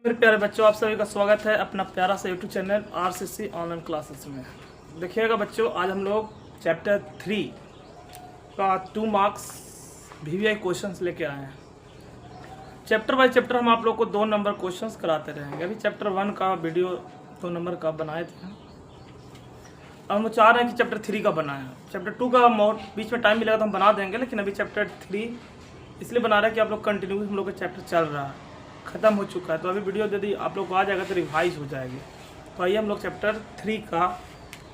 मेरे प्यारे बच्चों, आप सभी का स्वागत है अपना प्यारा सा YouTube channel RCC online classes में। देखिएगा बच्चों, आज हम लोग चैप्टर 3 का 2 मार्क्स वीवीआई क्वेश्चंस लेके आए हैं। चैप्टर बाय चैप्टर हम आप लोग को 2 नंबर क्वेश्चंस कराते रहेंगे। अभी चैप्टर 1 का वीडियो 2 नंबर का बनाए थे, अब हम चाह रहे हैं कि चैप्टर 3 का बनाएं। चैप्टर 2 का बीच में टाइम मिलेगा तो हम बना देंगे, लेकिन अभी चैप्टर 3 इसलिए बना रहे हैं कि आप लोग कंटिन्यू हम लोग का चैप्टर चल रहा है, ख़त्म हो चुका है, तो अभी वीडियो यदि आप लोग को आ जाएगा तो रिवाइज हो जाएगी। तो आइए हम लोग चैप्टर 3 का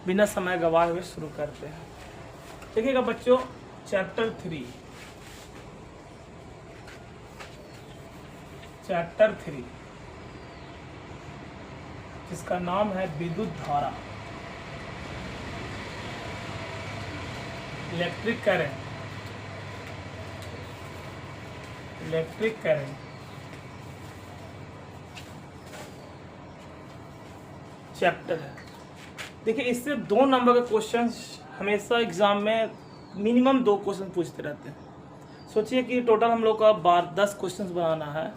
बिना समय गवाए हुए शुरू करते हैं। देखिएगा बच्चों, चैप्टर 3 जिसका नाम है विद्युत धारा, इलेक्ट्रिक करंट चैप्टर है। देखिए, इससे 2 नंबर के क्वेश्चंस हमेशा एग्जाम में मिनिमम 2 क्वेश्चन पूछते रहते हैं। सोचिए कि टोटल हम लोग का 10 क्वेश्चंस बनाना है,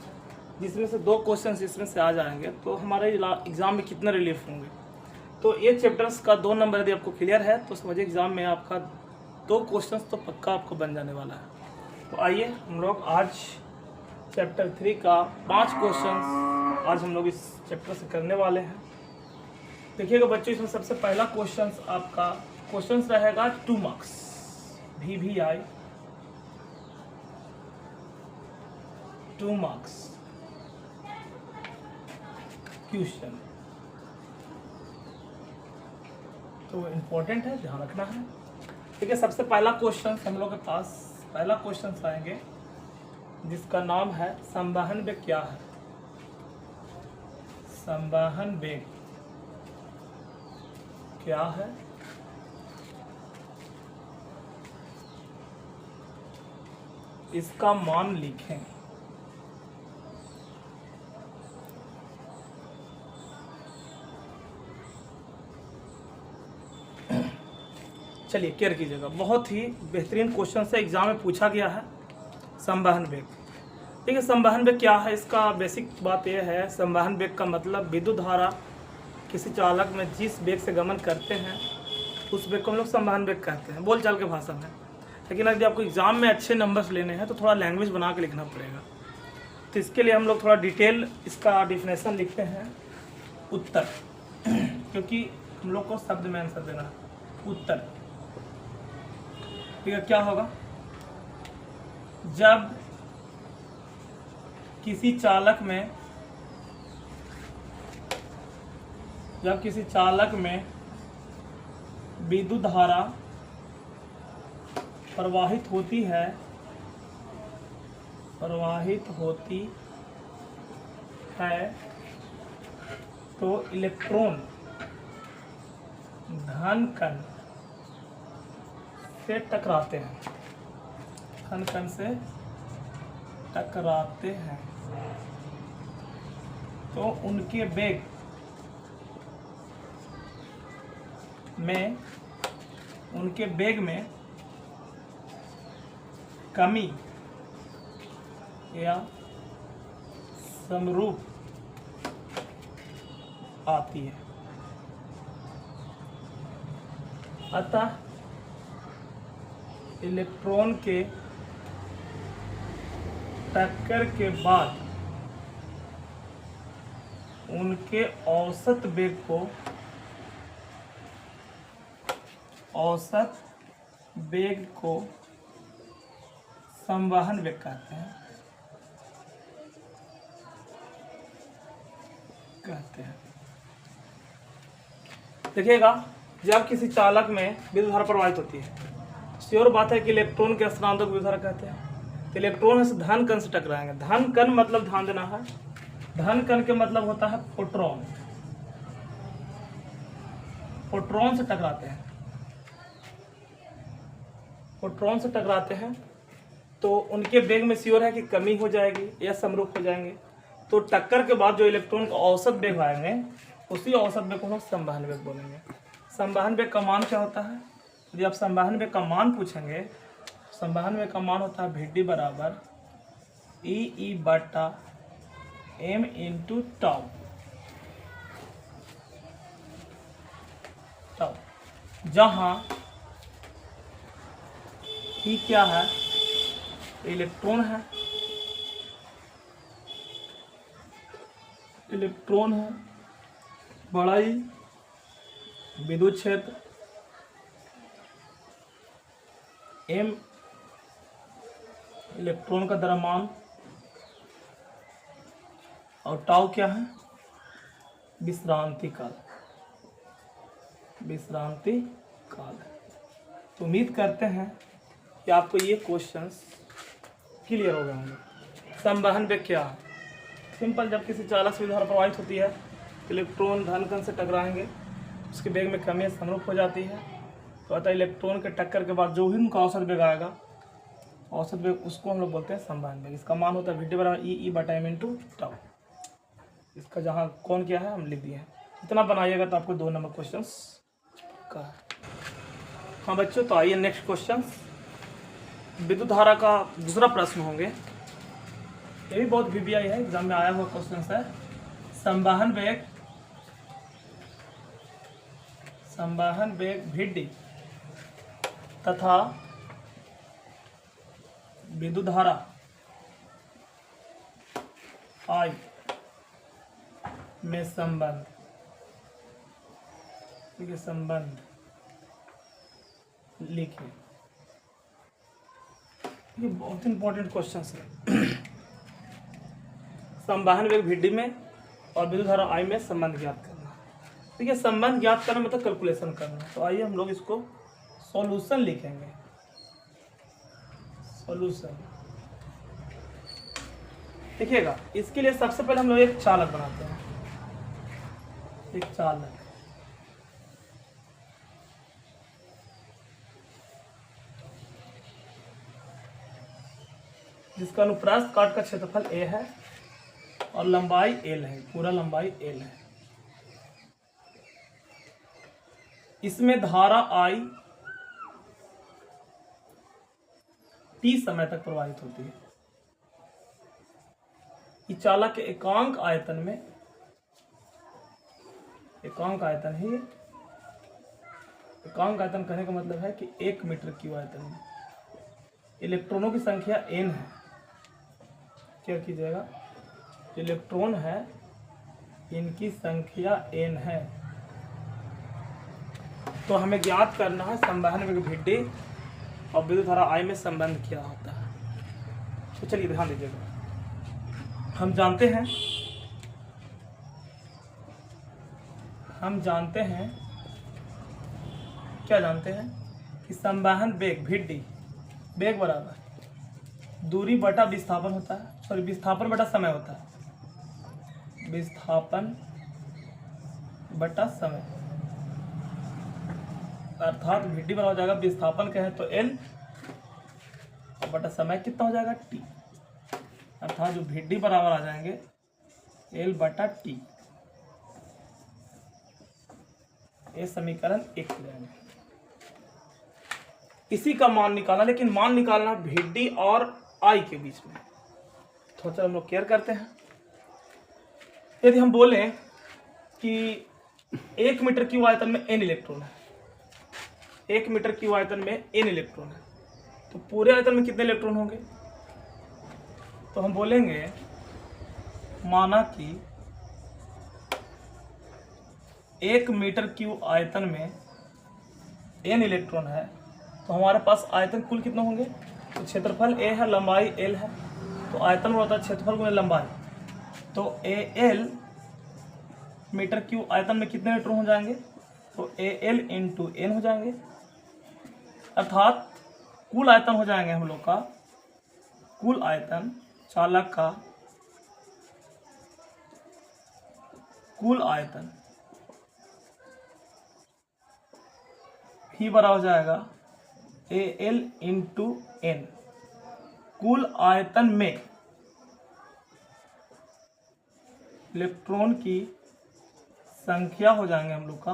जिसमें से 2 क्वेश्चंस इसमें से आ जाएंगे, तो हमारे एग्जाम में कितने रिलीफ होंगे। तो ये चैप्टर्स का 2 नंबर यदि आपको क्लियर है तो समझिए एग्जाम में आपका 2 क्वेश्चंस तो पक्का आपको बन जाने वाला है। तो आइए हम लोग आज चैप्टर 3 का 5 क्वेश्चंस आज हम लोग इस चैप्टर से करने वाले हैं। देखिएगा बच्चों, इसमें सबसे पहला क्वेश्चंस आपका क्वेश्चंस रहेगा 2 मार्क्स VVI 2 मार्क्स क्वेश्चन, तो इम्पोर्टेंट है, ध्यान रखना है। ठीक है, सबसे पहला क्वेश्चन हम लोग के पास पहला क्वेश्चन आएंगे जिसका नाम है संवहन वेग क्या है। संवहन वेग क्या है? इसका मान लिखें। चलिए केयर कीजिएगा, बहुत ही बेहतरीन क्वेश्चन से एग्जाम में पूछा गया है। संवहन वेग, ठीक है, संवहन वेग क्या है? इसका बेसिक बात यह है, संवहन वेग का मतलब विद्युत धारा किसी चालक में जिस वेग से गमन करते हैं उस वेग को हम लोग संवहन वेग कहते हैं, बोलचाल के भाषा में। लेकिन यदि आपको एग्जाम में अच्छे नंबर्स लेने हैं तो थोड़ा लैंग्वेज बना के लिखना पड़ेगा। तो इसके लिए हम लोग थोड़ा डिटेल इसका डिफिनेशन लिखते हैं। उत्तर, क्योंकि हम लोग को शब्द में आंसर देना है। उत्तर, ठीक है, क्या होगा? जब किसी चालक में विद्युत धारा प्रवाहित होती है तो इलेक्ट्रॉन धन कण से टकराते हैं, तो उनके वेग में कमी या समरूप आती है। अतः इलेक्ट्रॉन के टक्कर के बाद उनके औसत वेग को संवहन वेग कहते हैं। देखिएगा, जब किसी चालक में विद्युत धारा प्रवाहित होती है, श्योर बात है कि इलेक्ट्रॉन के स्थानांतरण को विद्युत धारा कहते हैं। तो इलेक्ट्रॉन से धन कण से टकराएंगे। धन कण मतलब, ध्यान देना है, धन कण के मतलब होता है फोटोन। फोटोन से टकराते हैं तो उनके वेग में श्योर है कि कमी हो जाएगी या समरूप हो जाएंगे। तो टक्कर के बाद जो इलेक्ट्रॉन का औसत वेग आएंगे उसी औसत वेग को हम संवहन वेग बोलेंगे। संवहन वेग का मान क्या होता है? यदि आप संवहन वेग का मान पूछेंगे, संवहन वेग का मान होता है VD बराबर ई बटा m इंटू टाउ, जहां ई क्या है, इलेक्ट्रॉन है, इलेक्ट्रॉन है, बड़ा ई विद्युत क्षेत्र, m इलेक्ट्रॉन का द्रव्यमान, और टाउ क्या है, विश्रांति काल, विश्रांति काल। तो उम्मीद करते हैं कि आपको ये क्वेश्चंस क्लियर हो गए होंगे। संवहन वेग क्या है? सिंपल, जब किसी चालक से विद्युत धारा प्रवाहित होती है, इलेक्ट्रॉन धन कण से टकराएंगे, उसके वेग में कमी समरूप हो जाती है। तो अतः इलेक्ट्रॉन के टक्कर के बाद जो भी उनका औसत वेग आएगा, औसत वेग, उसको हम लोग बोलते हैं संवहन वेग। इसका मान होता है v बराबर ई बटा m इंटू टाउ। इसका जहाँ कौन क्या है हम लिख दिए हैं। इतना बनाइएगा तो आपको 2 नंबर क्वेश्चन का है। हाँ बच्चों, तो आइए नेक्स्ट क्वेश्चन, विद्युत धारा का दूसरा प्रश्न होंगे। ये भी बहुत VBI है, एग्जाम में आया हुआ क्वेश्चन है। संवहन वेग v तथा विद्युत धारा I में संबंध, ठीक है, संबंध लिखिए। ये बहुत इंपॉर्टेंट क्वेश्चन है। संवहन वेग v में और विद्युत धारा I में संबंध ज्ञात करना। ठीक है, संबंध ज्ञात करना मतलब कैलकुलेशन करना। तो आइए हम लोग इसको सॉल्यूशन लिखेंगे। सॉल्यूशन देखिएगा, इसके लिए सबसे पहले हम लोग एक चालक बनाते हैं। एक चालक, जिसका अनुप्रस्थ काट का क्षेत्रफल a है और लंबाई l है, पूरा लंबाई l है। इसमें धारा I t समय तक प्रवाहित होती है। इस चालक के एकांक आयतन में, एकांक आयतन है, एकांक आयतन कहने का मतलब है कि 1 मीटर क्यूब आयतन में इलेक्ट्रॉनों की संख्या n है। क्या कीजिएगा, इलेक्ट्रॉन है, इनकी संख्या n है। तो हमें ज्ञात करना है संवहन वेग v और विद्युत धारा I में संबंध क्या होता है। तो चलिए ध्यान दीजिएगा, हम जानते हैं, क्या जानते हैं कि संवहन वेग v वेग बराबर दूरी बटा विस्थापन होता है, सॉरी विस्थापन बटा समय होता है, विस्थापन बटा समय। अर्थात v बराबर हो जाएगा, विस्थापन कहें तो l और बटा समय कितना हो जाएगा t। अर्थात जो v बराबर आ जाएंगे l बटा t। ये समीकरण 1 हो जाएंगे। इसी का मान निकालना, लेकिन मान निकालना v और I के बीच में। तो चलो हम लोग केयर करते हैं। यदि हम बोलें कि 1 मीटर क्यूब आयतन में n इलेक्ट्रॉन है, 1 मीटर क्यूब आयतन में n इलेक्ट्रॉन है, तो पूरे आयतन में कितने इलेक्ट्रॉन होंगे? तो हम बोलेंगे, माना कि 1 मीटर क्यूब आयतन में n इलेक्ट्रॉन है, तो हमारे पास आयतन कुल कितने होंगे? तो क्षेत्रफल a है, लंबाई l है, तो आयतन होता है क्षेत्रफल गुणे लंबाई। तो al मीटर क्यूब आयतन में कितने इलेक्ट्रॉन हो जाएंगे? तो al इंटू n हो जाएंगे। अर्थात कुल आयतन हो जाएंगे हम लोग का, कुल आयतन चालक का कुल आयतन ही बराबर हो जाएगा al इंटू n। कुल आयतन में इलेक्ट्रॉन की संख्या हो जाएंगे हम लोग का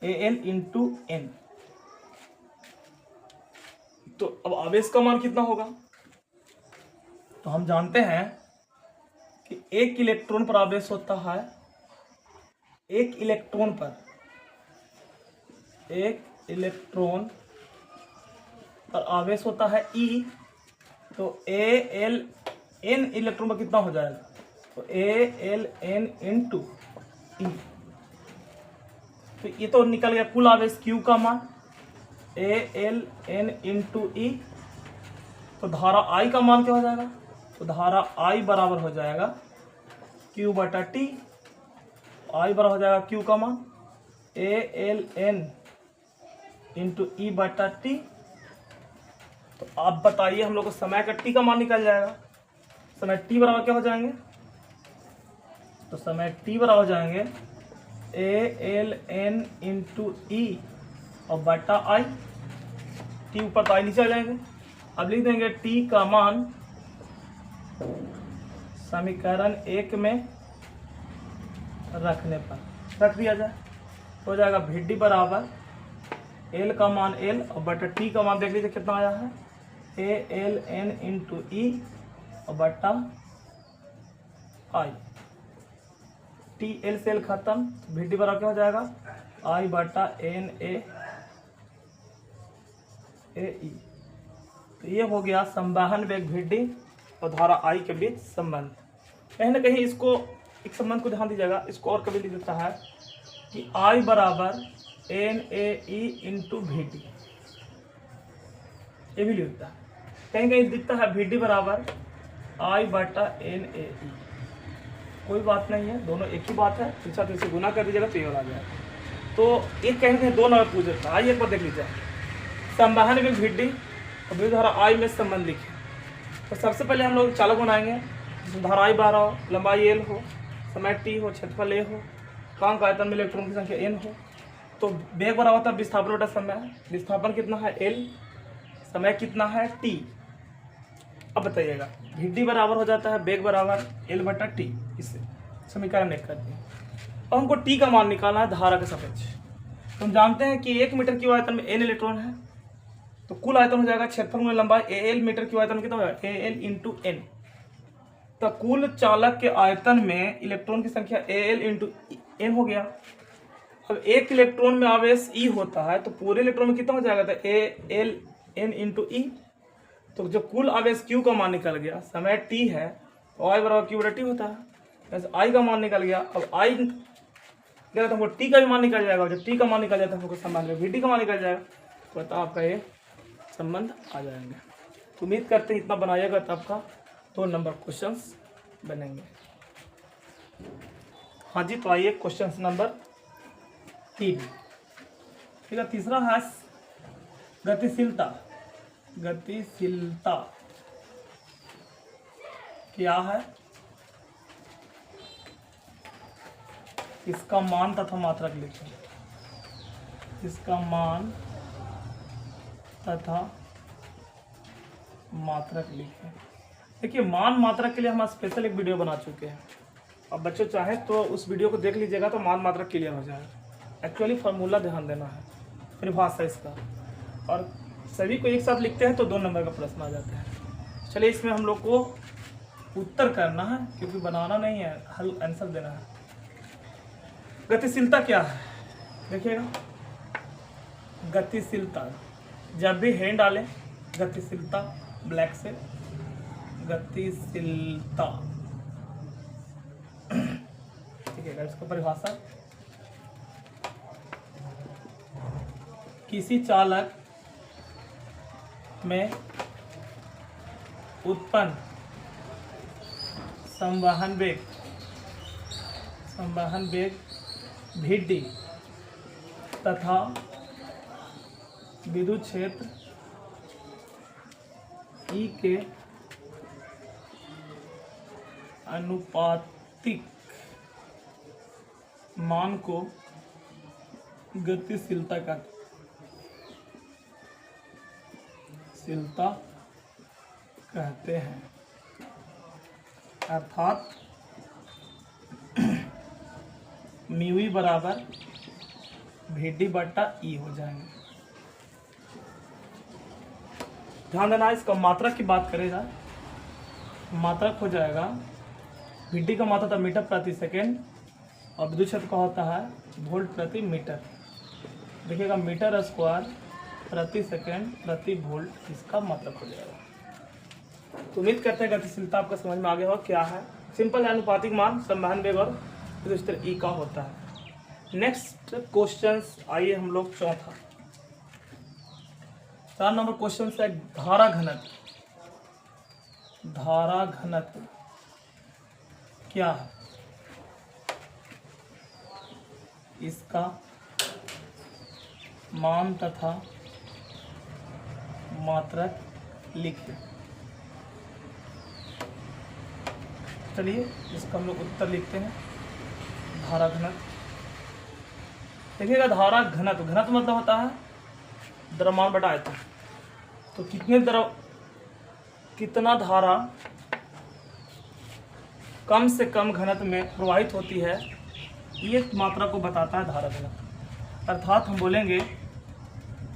al इंटू n। तो अब आवेश का मान कितना होगा? तो हम जानते हैं कि एक इलेक्ट्रॉन पर आवेश होता है, एक इलेक्ट्रॉन पर आवेश होता है E। तो AlN इलेक्ट्रॉन पर कितना हो जाएगा, तो AlN इंटू E। तो ये तो निकल गया कुल आवेश Q का मान, AlN इंटू E। तो धारा I का मान क्या हो जाएगा, तो धारा I बराबर हो जाएगा Q बटा T। I बराबर हो जाएगा Q का मान AlN इंटू E बटा T। तो आप बताइए हम लोग को समय का T का मान निकल जाएगा। समय T बराबर क्या हो जाएंगे, तो समय T बराबर हो जाएंगे AlN इंटू E और बटा I। T ऊपर तो I नीचे आ जाएंगे। अब लिख देंगे T का मान समीकरण 1 में रखने पर रख दिया जाए, हो जाएगा VD बराबर L का मान L और बटा T का मान देख लीजिए कितना आया है, AlN इंटू E और बटा I। T L से L खत्म, VD बराबर क्या हो जाएगा, I बटा NA AE। तो ये हो गया संवहन वेग VD और धारा I के बीच संबंध। कहीं ना कहीं इसको एक संबंध को ध्यान दीजिएगा, इसको और कभी लिख देता है कि I बराबर NAE इंटू VD, ये भी लिखता है। कहीं कहीं दिखता है VD बराबर I बटा NAE। कोई बात नहीं है, दोनों एक ही बात है, पीछा तो इसे गुना कर दीजिएगा तो ये आ जाएगा। तो एक कहीं कहीं दो नंबर पूछ देता है। आइए एक बार देख लीजिए, संवहन वेग VD और विद्युत धारा I में संबंध लिखे। तो सबसे पहले हम लोग चालक बनाएंगे जिसमें धारा I 12 हो, लंबाई L हो, समय T हो, क्षेत्रफल A हो, कांक आयतन में इलेक्ट्रॉन की संख्या N हो। तो वेग बराबर होता है विस्थापन बटा समय। विस्थापन कितना है L, समय कितना है T। अब बताइएगा VD बराबर हो जाता है वेग बराबर L बटा T। इससे समीकरण 1 करते हैं। अब हमको T का मान निकालना है धारा के सापेक्ष। तो हम जानते हैं कि 1 मीटर की आयतन में N इलेक्ट्रॉन है, तो कुल आयतन हो जाएगा क्षेत्रफल में लंबाई AL मीटर की आयतन कितना हो जाएगा, AL इंटू N। तो कुल चालक के आयतन में इलेक्ट्रॉन की संख्या AL इंटू N हो गया। अब एक इलेक्ट्रॉन में आवेश E होता है तो पूरे इलेक्ट्रॉन में कितना हो जाएगा, तो AlN इंटू E। तो जो कुल आवेश Q का मान निकल गया, समय T है तो I बराबर Q बटा T होता है। जैसे I का मान निकल गया, अब I क्या तो हमको T का भी मान निकल जाएगा। जब T का मान निकल जाता है हमको संबंध में VD का मान निकल जाएगा, तो बता आपका ये संबंध आ जाएंगे। तो उम्मीद करते हैं इतना बनाइएगा तो आपका 2 नंबर क्वेश्चंस बनेंगे। हाँ जी, तो आइए क्वेश्चन नंबर 3। ठीक है, तीसरा है गतिशीलता। गतिशीलता क्या है, इसका मान तथा मात्रक लिखें। इसका मान तथा मात्रक लिखें। देखिए, मान मात्रक के लिए हम स्पेशल एक वीडियो बना चुके हैं। अब बच्चों चाहे तो उस वीडियो को देख लीजिएगा तो मान मात्रक क्लियर हो जाएगा। एक्चुअली फार्मूला ध्यान देना है, परिभाषा इसका, और सभी को एक साथ लिखते हैं तो 2 नंबर का प्रश्न आ जाता है। चलिए, इसमें हम लोग को उत्तर करना है क्योंकि बनाना नहीं है, हल आंसर देना है। गतिशीलता क्या है, देखिएगा। गतिशीलता, जब भी हैंड डालें गतिशीलता ब्लैक से, गतिशीलता, ठीक है। इसका परिभाषा, किसी चालक में उत्पन्न संवहन वेग VD तथा विद्युत क्षेत्र E के अनुपातिक मान को गतिशीलता कहते हैं। अर्थात म्यू ई बराबर VD बटा E हो जाएंगे। ध्यान देना, इसका मात्रक की बात करेगा मात्रक हो जाएगा, VT का मात्रक होता है मीटर प्रति सेकेंड और विद्युत क्षेत्र का होता है वोल्ट प्रति मीटर। देखिएगा मीटर स्क्वायर प्रति सेकेंड प्रति वोल्ट इसका मात्रक हो जाएगा। तो उम्मीद करते हैं गतिशीलता आपका समझ में आ गया हो क्या है। सिंपल है, अनुपातिक मान, संवहन वेग और विद्युत क्षेत्र E का होता है। नेक्स्ट क्वेश्चंस आइए हम लोग चौथा 4 नंबर क्वेश्चन है धारा घनत्व। धारा घनत्व क्या है, इसका मान तथा मात्रक लिखिए। चलिए इसका हम लोग उत्तर लिखते हैं। धारा घनत्व, देखिएगा धारा घनत्व, घनत्व मतलब होता है द्रव्यमान बटा आयतन। तो कितना धारा कम से कम घनत्व में प्रवाहित होती है, ये मात्रा को बताता है धारा घनत्व। अर्थात हम बोलेंगे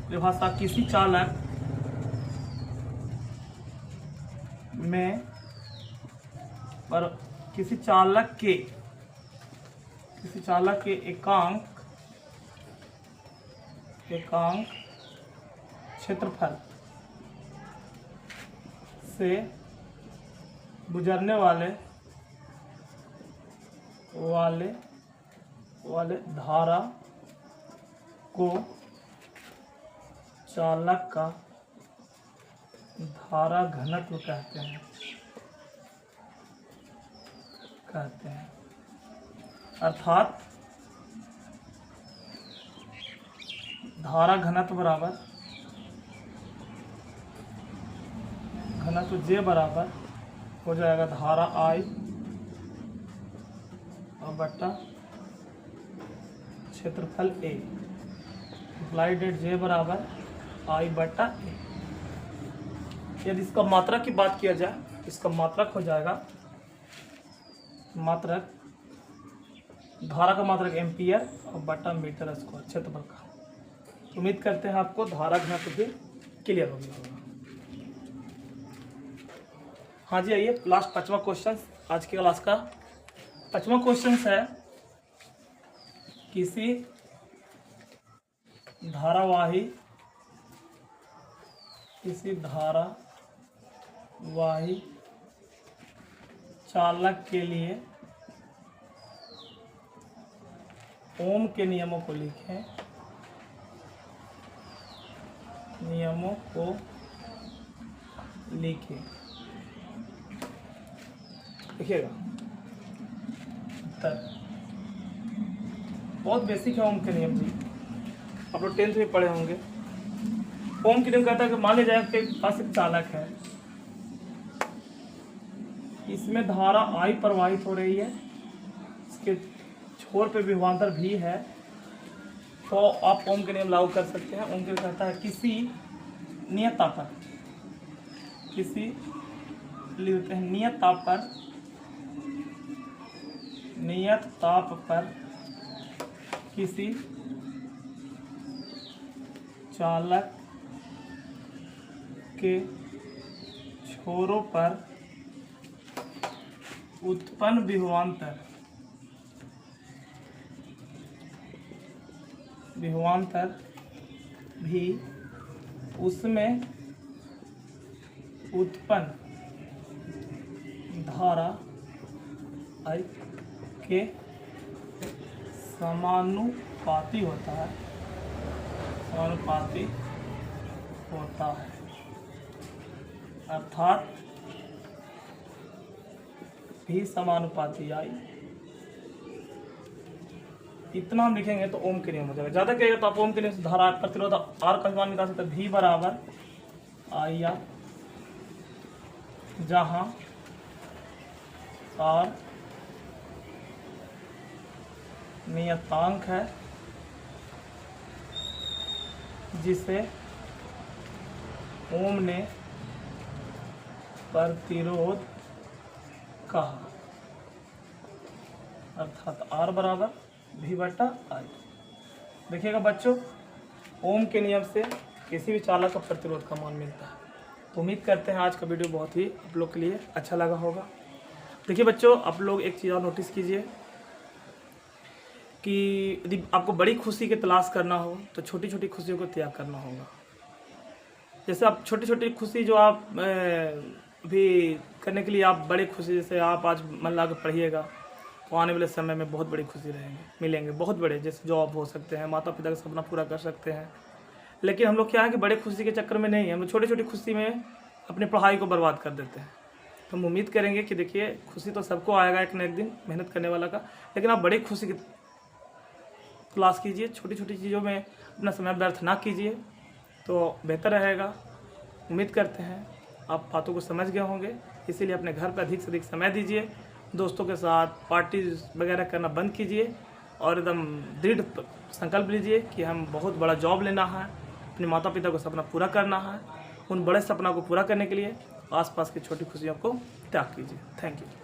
विभाषा किसी चालक में पर किसी चालक के एकांक क्षेत्रफल से गुजरने वाले धारा को चालक का धारा घनत्व कहते हैं। अर्थात धारा घनत्व बराबर घनत्व J बराबर हो जाएगा धारा I और बट्टा क्षेत्रफल A। अप्लाइड एट J बराबर I बट्टा A। यदि इसका मात्रक की बात किया जाए, इसका मात्रक हो जाएगा धारा का मात्रक एम्पियर और बटा मीटर स्क्वायर क्षेत्रफल का। उम्मीद करते हैं आपको धारा घनत्व भी क्लियर हो गया होगा। हाँ जी, आइए लास्ट 5वां क्वेश्चन आज की क्लास का। 5वां क्वेश्चन है किसी धारावाही चालक के लिए ओम के नियमों को लिखें। देखिएगा उत्तर बहुत बेसिक है। ओम के नियम जी आप लोग 10th में पढ़े होंगे। ओम के नियम कहता है कि मान लीजिए आपके पास एक चालक है, इसमें धारा I प्रवाहित हो रही है, इसके छोर पे विभवांतर भी है, तो आप ओम के नियम लागू कर सकते हैं। ओम के नियम कहता है किसी नियत ताप पर किसी चालक के छोरों पर उत्पन्न विभवांतर भी उसमें उत्पन्न धारा I के समानुपाती होता है। अर्थात भी समानुपाती I। इतना हम लिखेंगे तो ओम के नियम हो जाएगा। ज़्यादा कहेगा तो आप ओम के नियम से धारा प्रतिरोध R का मान निकाल सकते हैं। V बराबर IR, जहाँ R नियतांक है जिसे ओम ने प्रतिरोध कहा। अर्थात R बराबर V बटा I। देखिएगा बच्चों, ओम के नियम से किसी भी चालक का प्रतिरोध का मान मिलता है। तो उम्मीद करते हैं आज का वीडियो बहुत ही आप लोग के लिए अच्छा लगा होगा। देखिए बच्चों, आप लोग एक चीज़ और नोटिस कीजिए कि यदि आपको बड़ी खुशी की तलाश करना हो तो छोटी छोटी खुशियों को त्याग करना होगा। जैसे आप छोटी छोटी खुशी जो आप भी करने के लिए आप बड़ी खुशी, जैसे आप आज मन लगा कर पढ़िएगा तो आने वाले समय में बहुत बड़ी खुशी मिलेंगे बहुत बड़े, जैसे जॉब हो सकते हैं, माता पिता का सपना पूरा कर सकते हैं। लेकिन हम लोग क्या है कि बड़े खुशी के चक्कर में नहीं, हम लोग छोटी छोटी खुशी में अपनी पढ़ाई को बर्बाद कर देते हैं। तो हम उम्मीद करेंगे कि देखिए खुशी तो सबको आएगा एक न एक दिन, मेहनत करने वाला का, लेकिन आप बड़ी खुशी की तलाश कीजिए, छोटी छोटी चीज़ों में अपना समय व्यर्थ ना कीजिए तो बेहतर रहेगा। उम्मीद करते हैं आप बातों को समझ गए होंगे, इसीलिए अपने घर पर अधिक से अधिक समय दीजिए, दोस्तों के साथ पार्टी वगैरह करना बंद कीजिए और एकदम दृढ़ संकल्प लीजिए कि हम बहुत बड़ा जॉब लेना है, अपने माता पिता को सपना पूरा करना है। उन बड़े सपना को पूरा करने के लिए आसपास की छोटी खुशियों को त्याग कीजिए। Thank you.